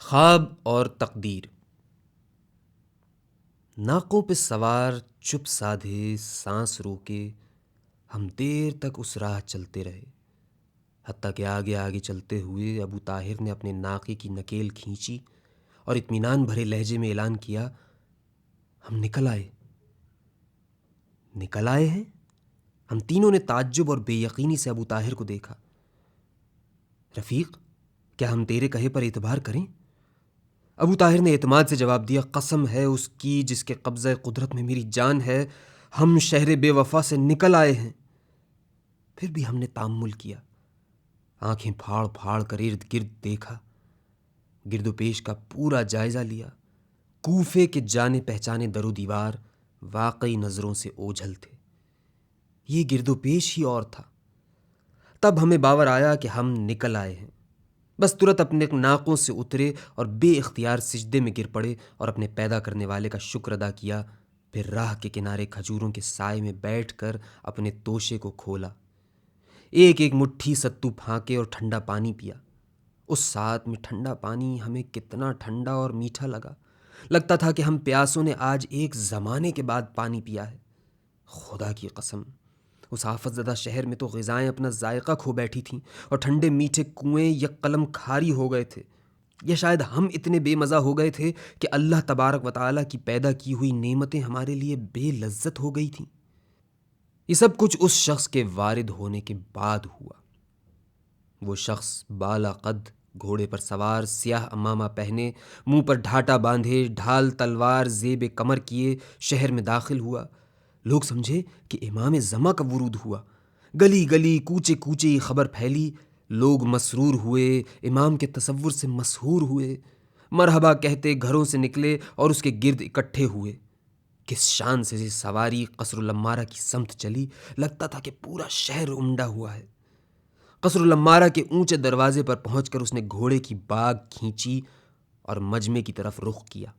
خواب اور تقدیر۔ ناقوں پہ سوار چپ سادھے سانس روکے ہم دیر تک اس راہ چلتے رہے، حتیٰ کہ آگے آگے چلتے ہوئے ابو طاہر نے اپنے ناقے کی نکیل کھینچی اور اطمینان بھرے لہجے میں اعلان کیا، ہم نکل آئے۔ نکل آئے ہیں؟ ہم تینوں نے تعجب اور بے یقینی سے ابو طاہر کو دیکھا۔ رفیق، کیا ہم تیرے کہے پر اعتبار کریں؟ ابو طاہر نے اعتماد سے جواب دیا، قسم ہے اس کی جس کے قبضہ قدرت میں میری جان ہے، ہم شہر بے وفا سے نکل آئے ہیں۔ پھر بھی ہم نے تأمل کیا، آنکھیں پھاڑ پھاڑ کر ارد گرد دیکھا، گرد و پیش کا پورا جائزہ لیا۔ کوفے کے جانے پہچانے در و دیوار واقعی نظروں سے اوجھل تھے، یہ گرد و پیش ہی اور تھا۔ تب ہمیں باور آیا کہ ہم نکل آئے ہیں۔ بس ترت اپنے ناقوں سے اترے اور بے اختیار سجدے میں گر پڑے اور اپنے پیدا کرنے والے کا شکر ادا کیا۔ پھر راہ کے کنارے کھجوروں کے سائے میں بیٹھ کر اپنے توشے کو کھولا، ایک ایک مٹھی ستو پھانکے اور ٹھنڈا پانی پیا۔ اس ساتھ میں ٹھنڈا پانی ہمیں کتنا ٹھنڈا اور میٹھا لگتا تھا کہ ہم پیاسوں نے آج ایک زمانے کے بعد پانی پیا ہے۔ خدا کی قسم، اس آفت زدہ شہر میں تو غذائیں اپنا ذائقہ کھو بیٹھی تھیں اور ٹھنڈے میٹھے کنویں یک قلم کھاری ہو گئے تھے، یا شاید ہم اتنے بے مزہ ہو گئے تھے کہ اللہ تبارک و تعالیٰ کی پیدا کی ہوئی نعمتیں ہمارے لیے بے لذت ہو گئی تھیں۔ یہ سب کچھ اس شخص کے وارد ہونے کے بعد ہوا۔ وہ شخص بالا قد، گھوڑے پر سوار، سیاہ عمامہ پہنے، منہ پر ڈھاٹا باندھے، ڈھال تلوار زیب کمر کیے شہر میں داخل ہوا۔ لوگ سمجھے کہ امام زماں کا ورود ہوا۔ گلی گلی کوچے کوچے یہ خبر پھیلی، لوگ مسرور ہوئے، امام کے تصور سے مسحور ہوئے، مرحبا کہتے گھروں سے نکلے اور اس کے گرد اکٹھے ہوئے۔ کس شان سے یہ سواری قصر الامارہ کی سمت چلی، لگتا تھا کہ پورا شہر امڈا ہوا ہے۔ قصر الامارہ کے اونچے دروازے پر پہنچ کر اس نے گھوڑے کی باگ کھینچی اور مجمع کی طرف رخ کیا۔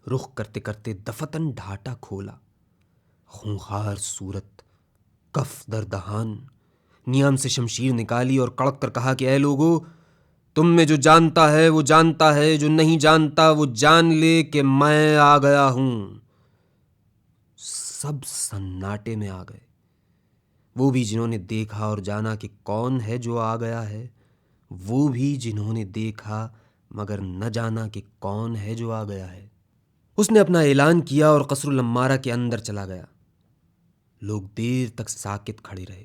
رخ کرتے کرتے دفتن ڈھاٹا کھولا، خونخوار صورت، کف در دہان، نیام سے شمشیر نکالی اور کڑک کر کہا کہ اے لوگو، تم میں جو جانتا ہے وہ جانتا ہے، جو نہیں جانتا وہ جان لے کہ میں آ گیا ہوں۔ سب سناٹے میں آ گئے، وہ بھی جنہوں نے دیکھا اور جانا کہ کون ہے جو آ گیا ہے، وہ بھی جنہوں نے دیکھا مگر نہ جانا کہ کون ہے جو آ گیا ہے۔ اس نے اپنا اعلان کیا اور قصر الامارہ کے اندر چلا گیا۔ لوگ دیر تک ساکت کھڑے رہے۔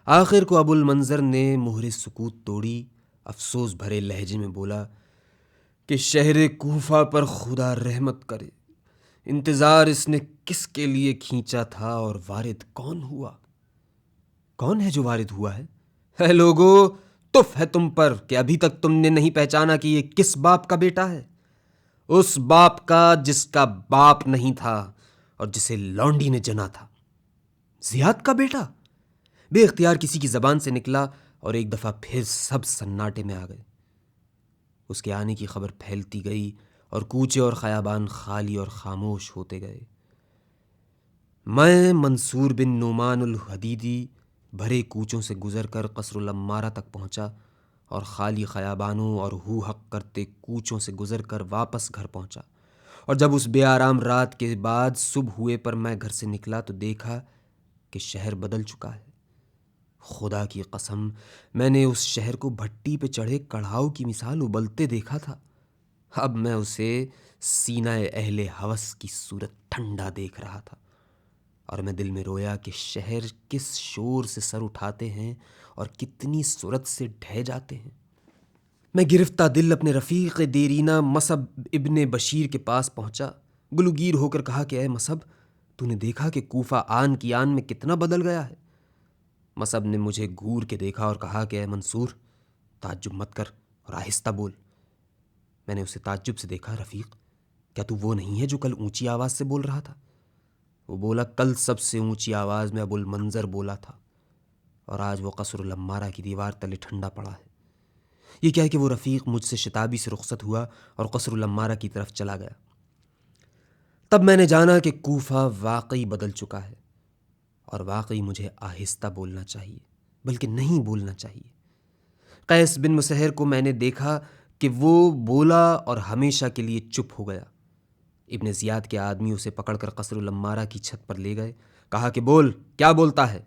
آخر کو ابو المنظر نے مہر سکوت توڑی، افسوس بھرے لہجے میں بولا کہ شہر کوفہ پر خدا رحمت کرے، انتظار اس نے کس کے لیے کھینچا تھا اور وارد کون ہوا؟ کون ہے جو وارد ہوا ہے؟ اے لوگو، تف ہے تم پر کہ ابھی تک تم نے نہیں پہچانا کہ یہ کس باپ کا بیٹا ہے؟ اس باپ کا جس کا باپ نہیں تھا اور جسے لونڈی نے جنا تھا۔ زیاد کا بیٹا؟ بے اختیار کسی کی زبان سے نکلا اور ایک دفعہ پھر سب سناٹے میں آ گئے۔ اس کے آنے کی خبر پھیلتی گئی اور کوچے اور خیابان خالی اور خاموش ہوتے گئے۔ میں منصور بن نعمان الحدیدی بھرے کوچوں سے گزر کر قصر الامارہ تک پہنچا اور خالی خیابانوں اور ہو حق کرتے کوچوں سے گزر کر واپس گھر پہنچا، اور جب اس بے آرام رات کے بعد صبح ہوئے پر میں گھر سے نکلا تو دیکھا کہ شہر بدل چکا ہے۔ خدا کی قسم، میں نے اس شہر کو بھٹی پہ چڑھے کڑھاؤ کی مثال ابلتے دیکھا تھا، اب میں اسے سینہ اہل ہوس کی صورت ٹھنڈا دیکھ رہا تھا، اور میں دل میں رویا کہ شہر کس شور سے سر اٹھاتے ہیں اور کتنی سرعت سے ڈھہ جاتے ہیں۔ میں گرفتہ دل اپنے رفیق دیرینہ مصعب ابن بشیر کے پاس پہنچا، گلوگیر ہو کر کہا کہ اے مصعب، تو نے دیکھا کہ کوفہ آن کی آن میں کتنا بدل گیا ہے؟ مصعب نے مجھے گور کے دیکھا اور کہا کہ اے منصور، تعجب مت کر اور آہستہ بول۔ میں نے اسے تعجب سے دیکھا۔ رفیق، کیا تو وہ نہیں ہے جو کل اونچی آواز سے بول رہا تھا؟ وہ بولا، کل سب سے اونچی آواز میں ابو المنظر بولا تھا، اور آج وہ قصر الامارہ کی دیوار تلے ٹھنڈا پڑا ہے۔ یہ کیا کہ وہ رفیق مجھ سے شتابی سے رخصت ہوا اور قصر الامارہ کی طرف چلا گیا۔ تب میں نے جانا کہ کوفہ واقعی بدل چکا ہے، اور واقعی مجھے آہستہ بولنا چاہیے، بلکہ نہیں بولنا چاہیے۔ قیس بن مسہر کو میں نے دیکھا کہ وہ بولا اور ہمیشہ کے لیے چپ ہو گیا۔ ابن زیاد کے آدمی اسے پکڑ کر قصر العمارہ کی چھت پر لے گئے، کہا کہ بول، کیا بولتا ہے؟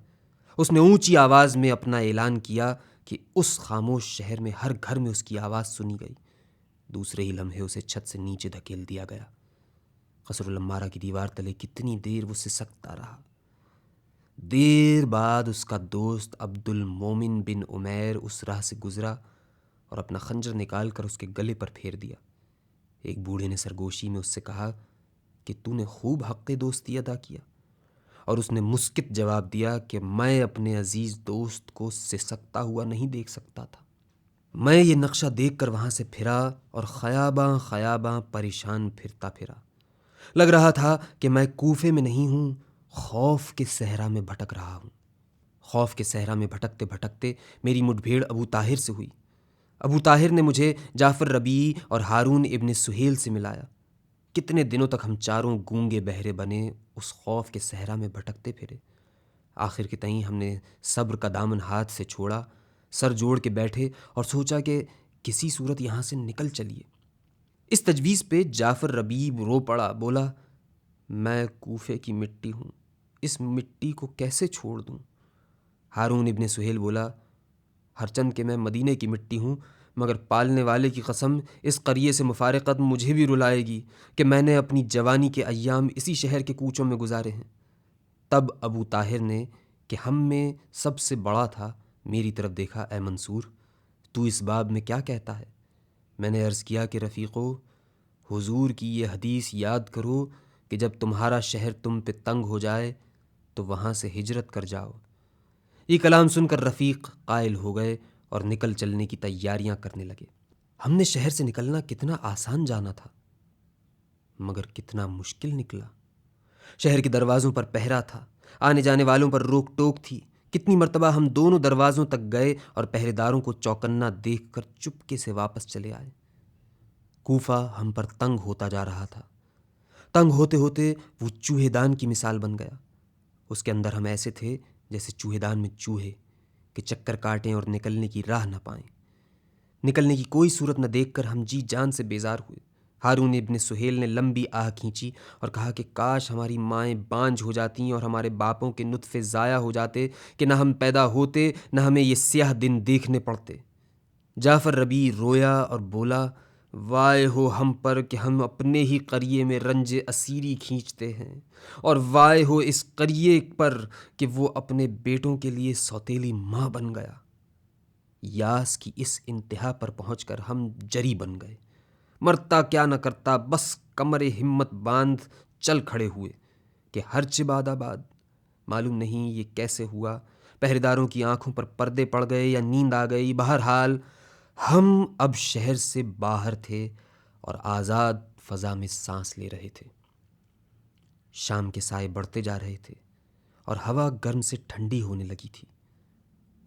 اس نے اونچی آواز میں اپنا اعلان کیا کہ اس خاموش شہر میں ہر گھر میں اس کی آواز سنی گئی۔ دوسرے ہی لمحے اسے چھت سے نیچے دھکیل دیا گیا۔ قصر العمارہ کی دیوار تلے کتنی دیر وہ سسکتا رہا۔ دیر بعد اس کا دوست عبد المومن بن عمیر اس راہ سے گزرا اور اپنا خنجر نکال کر اس کے گلے پر پھیر دیا۔ ایک بوڑھے نے سرگوشی میں اس سے کہا کہ تو نے خوب حق دوستی ادا کیا، اور اس نے مسکت جواب دیا کہ میں اپنے عزیز دوست کو سسکتا ہوا نہیں دیکھ سکتا تھا۔ میں یہ نقشہ دیکھ کر وہاں سے پھرا اور خیاباں خیاباں پریشان پھرتا پھرا۔ لگ رہا تھا کہ میں کوفے میں نہیں ہوں، خوف کے صحرا میں بھٹک رہا ہوں۔ خوف کے صحرا میں بھٹکتے بھٹکتے میری مٹ بھیڑ ابو طاہر سے ہوئی۔ ابو طاہر نے مجھے جعفر ربیعی اور ہارون ابن سہیل سے ملایا۔ کتنے دنوں تک ہم چاروں گونگے بہرے بنے اس خوف کے صحرا میں بھٹکتے پھرے۔ آخر کے تئیں ہم نے صبر کا دامن ہاتھ سے چھوڑا، سر جوڑ کے بیٹھے اور سوچا کہ کسی صورت یہاں سے نکل چلیے۔ اس تجویز پہ جعفر ربیعی رو پڑا، بولا میں کوفے کی مٹی ہوں، اس مٹی کو کیسے چھوڑ دوں؟ ہارون ابن سہیل بولا ہرچند کہ میں مدینے کی مٹی ہوں، مگر پالنے والے کی قسم اس قریے سے مفارقت مجھے بھی رلائے گی کہ میں نے اپنی جوانی کے ایام اسی شہر کے کوچوں میں گزارے ہیں۔ تب ابو طاہر نے کہ ہم میں سب سے بڑا تھا میری طرف دیکھا، اے منصور، تو اس باب میں کیا کہتا ہے؟ میں نے عرض کیا کہ رفیقو، حضور کی یہ حدیث یاد کرو کہ جب تمہارا شہر تم پہ تنگ ہو جائے تو وہاں سے ہجرت کر جاؤ۔ یہ کلام سن کر رفیق قائل ہو گئے اور نکل چلنے کی تیاریاں کرنے لگے۔ ہم نے شہر سے نکلنا کتنا آسان جانا تھا، مگر کتنا مشکل نکلا۔ شہر کے دروازوں پر پہرا تھا، آنے جانے والوں پر روک ٹوک تھی۔ کتنی مرتبہ ہم دونوں دروازوں تک گئے اور پہرے داروں کو چوکنا دیکھ کر چپکے سے واپس چلے آئے۔ کوفہ ہم پر تنگ ہوتا جا رہا تھا۔ تنگ ہوتے ہوتے وہ چوہے دان کی مثال بن گیا۔ اس کے اندر ہم ایسے تھے جیسے چوہے دان میں چوہے کہ چکر کاٹیں اور نکلنے کی راہ نہ پائیں۔ نکلنے کی کوئی صورت نہ دیکھ کر ہم جی جان سے بیزار ہوئے۔ ہارون ابن سہیل نے لمبی آہ کھینچی اور کہا کہ کاش ہماری مائیں بانجھ ہو جاتیں اور ہمارے باپوں کے نطفے ضائع ہو جاتے کہ نہ ہم پیدا ہوتے نہ ہمیں یہ سیاہ دن دیکھنے پڑتے۔ جعفر ربیعی رویا اور بولا وائے ہو ہم پر کہ ہم اپنے ہی قریے میں رنج اسیری کھینچتے ہیں، اور وائے ہو اس قریے پر کہ وہ اپنے بیٹوں کے لیے سوتیلی ماں بن گیا۔ یاس کی اس انتہا پر پہنچ کر ہم جری بن گئے۔ مرتا کیا نہ کرتا، بس کمر ہمت باندھ چل کھڑے ہوئے کہ ہرچ باد آباد۔ معلوم نہیں یہ کیسے ہوا، پہرے داروں کی آنکھوں پر پردے پڑ گئے یا نیند آ گئی، بہرحال ہم اب شہر سے باہر تھے اور آزاد فضا میں سانس لے رہے تھے۔ شام کے سائے بڑھتے جا رہے تھے اور ہوا گرم سے ٹھنڈی ہونے لگی تھی۔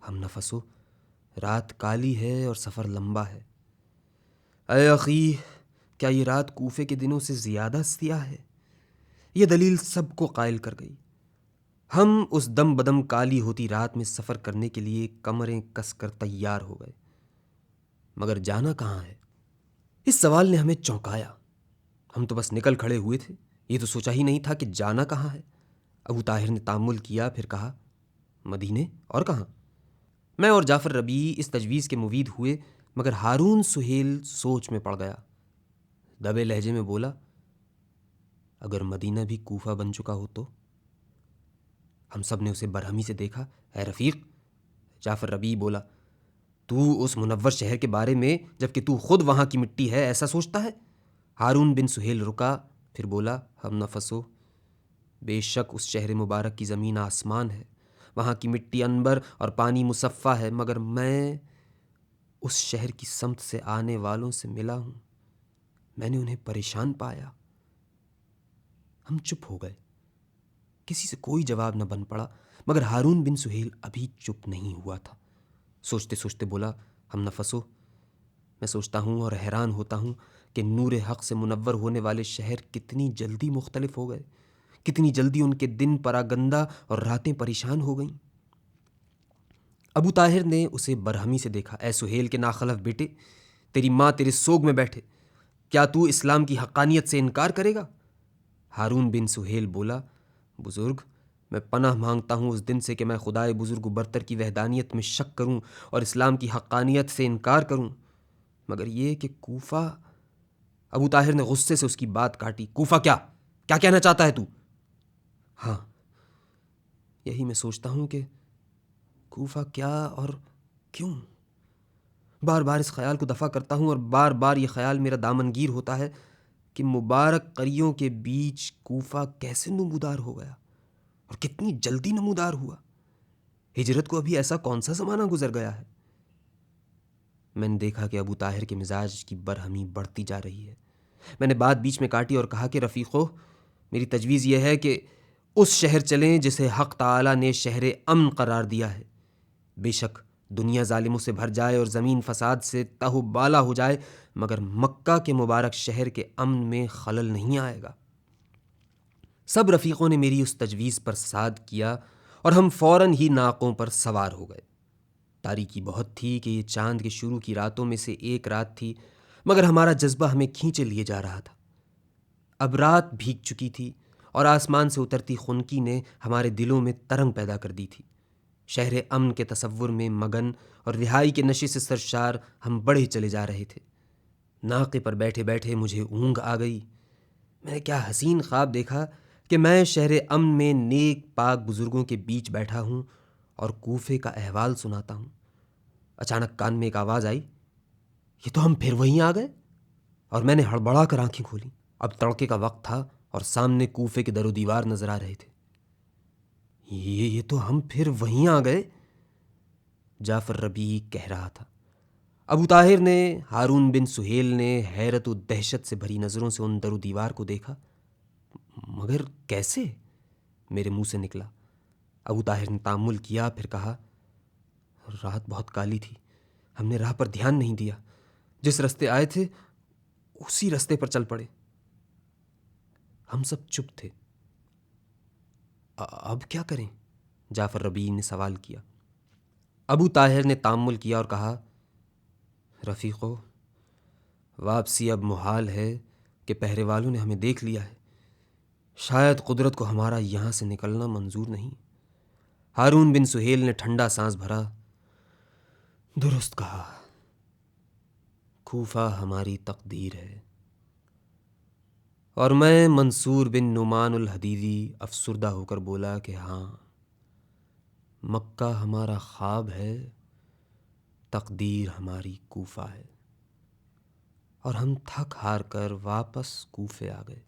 ہم نفسو، رات کالی ہے اور سفر لمبا ہے۔ اے اخی، کیا یہ رات کوفے کے دنوں سے زیادہ سیاہ ہے؟ یہ دلیل سب کو قائل کر گئی۔ ہم اس دم بدم کالی ہوتی رات میں سفر کرنے کے لیے کمریں کس کر تیار ہو گئے، مگر جانا کہاں ہے؟ اس سوال نے ہمیں چونکایا۔ ہم تو بس نکل کھڑے ہوئے تھے، یہ تو سوچا ہی نہیں تھا کہ جانا کہاں ہے۔ ابو طاہر نے تأمل کیا، پھر کہا مدینے، اور کہاں؟ میں اور جعفر ربیعی اس تجویز کے موید ہوئے، مگر ہارون سہیل سوچ میں پڑ گیا۔ دبے لہجے میں بولا اگر مدینہ بھی کوفہ بن چکا ہو تو؟ ہم سب نے اسے برہمی سے دیکھا۔ اے رفیق، جعفر ربیعی بولا، تو اس منور شہر کے بارے میں جبکہ تو خود وہاں کی مٹی ہے ایسا سوچتا ہے؟ ہارون بن سہیل رکا، پھر بولا ہم نفسو، بے شک اس شہر مبارک کی زمین آسمان ہے، وہاں کی مٹی عنبر اور پانی مصفہ ہے، مگر میں اس شہر کی سمت سے آنے والوں سے ملا ہوں، میں نے انہیں پریشان پایا۔ ہم چپ ہو گئے، کسی سے کوئی جواب نہ بن پڑا، مگر ہارون بن سہیل ابھی چپ نہیں ہوا تھا۔ سوچتے سوچتے بولا ہم نفسو، میں سوچتا ہوں اور حیران ہوتا ہوں کہ نور حق سے منور ہونے والے شہر کتنی جلدی مختلف ہو گئے، کتنی جلدی ان کے دن پراگندہ اور راتیں پریشان ہو گئیں۔ ابو طاہر نے اسے برہمی سے دیکھا۔ اے سہیل کے ناخلف بیٹے، تیری ماں تیرے سوگ میں بیٹھے، کیا تو اسلام کی حقانیت سے انکار کرے گا؟ ہارون بن سہیل بولا، بزرگ، میں پناہ مانگتا ہوں اس دن سے کہ میں خدائے بزرگ و برتر کی وحدانیت میں شک کروں اور اسلام کی حقانیت سے انکار کروں، مگر یہ کہ کوفہ… ابو طاہر نے غصے سے اس کی بات کاٹی۔ کوفہ کیا کہنا چاہتا ہے تو؟ ہاں، یہی میں سوچتا ہوں کہ کوفہ کیا اور کیوں؟ بار بار اس خیال کو دفع کرتا ہوں اور بار بار یہ خیال میرا دامنگیر ہوتا ہے کہ مبارک قریوں کے بیچ کوفہ کیسے نمودار ہو گیا اور کتنی جلدی نمودار ہوا۔ ہجرت کو ابھی ایسا کون سا زمانہ گزر گیا ہے؟ میں نے دیکھا کہ ابو طاہر کے مزاج کی برہمی بڑھتی جا رہی ہے۔ میں نے بات بیچ میں کاٹی اور کہا کہ رفیقو، میری تجویز یہ ہے کہ اس شہر چلیں جسے حق تعالی نے شہر امن قرار دیا ہے۔ بے شک دنیا ظالموں سے بھر جائے اور زمین فساد سے تہ و بالا ہو جائے، مگر مکہ کے مبارک شہر کے امن میں خلل نہیں آئے گا۔ سب رفیقوں نے میری اس تجویز پر صاد کیا اور ہم فوراً ہی ناقوں پر سوار ہو گئے۔ تاریکی بہت تھی کہ یہ چاند کے شروع کی راتوں میں سے ایک رات تھی، مگر ہمارا جذبہ ہمیں کھینچے لیے جا رہا تھا۔ اب رات بھیگ چکی تھی اور آسمان سے اترتی خنکی نے ہمارے دلوں میں ترنگ پیدا کر دی تھی۔ شہر امن کے تصور میں مگن اور رہائی کے نشے سے سرشار ہم بڑھے چلے جا رہے تھے۔ ناقے پر بیٹھے بیٹھے مجھے اونگ آ گئی۔ میں نے کیا حسین خواب دیکھا کہ میں شہر امن میں نیک پاک بزرگوں کے بیچ بیٹھا ہوں اور کوفے کا احوال سناتا ہوں۔ اچانک کان میں ایک آواز آئی، یہ تو ہم پھر وہیں آ گئے، اور میں نے ہڑبڑا کر آنکھیں کھولیں۔ اب تڑکے کا وقت تھا اور سامنے کوفے کے در و دیوار نظر آ رہے تھے۔ یہ تو ہم پھر وہیں آ گئے، جعفر ربیع کہہ رہا تھا۔ ابو طاہر نے، ہارون بن سہیل نے حیرت و دہشت سے بھری نظروں سے ان در و دیوار کو دیکھا۔ مگر کیسے؟ میرے منہ سے نکلا۔ ابو طاہر نے تأمل کیا، پھر کہا، رات بہت کالی تھی، ہم نے راہ پر دھیان نہیں دیا، جس رستے آئے تھے اسی رستے پر چل پڑے۔ ہم سب چپ تھے۔ اب کیا کریں؟ جعفر ربیع نے سوال کیا۔ ابو طاہر نے تأمل کیا اور کہا، رفیقو، واپسی اب محال ہے کہ پہرے والوں نے ہمیں دیکھ لیا ہے۔ شاید قدرت کو ہمارا یہاں سے نکلنا منظور نہیں۔ ہارون بن سہیل نے ٹھنڈا سانس بھرا۔ درست کہا، کوفہ ہماری تقدیر ہے۔ اور میں منصور بن نعمان الحدیدی افسردہ ہو کر بولا کہ ہاں، مکہ ہمارا خواب ہے، تقدیر ہماری کوفہ ہے۔ اور ہم تھک ہار کر واپس کوفے آ گئے۔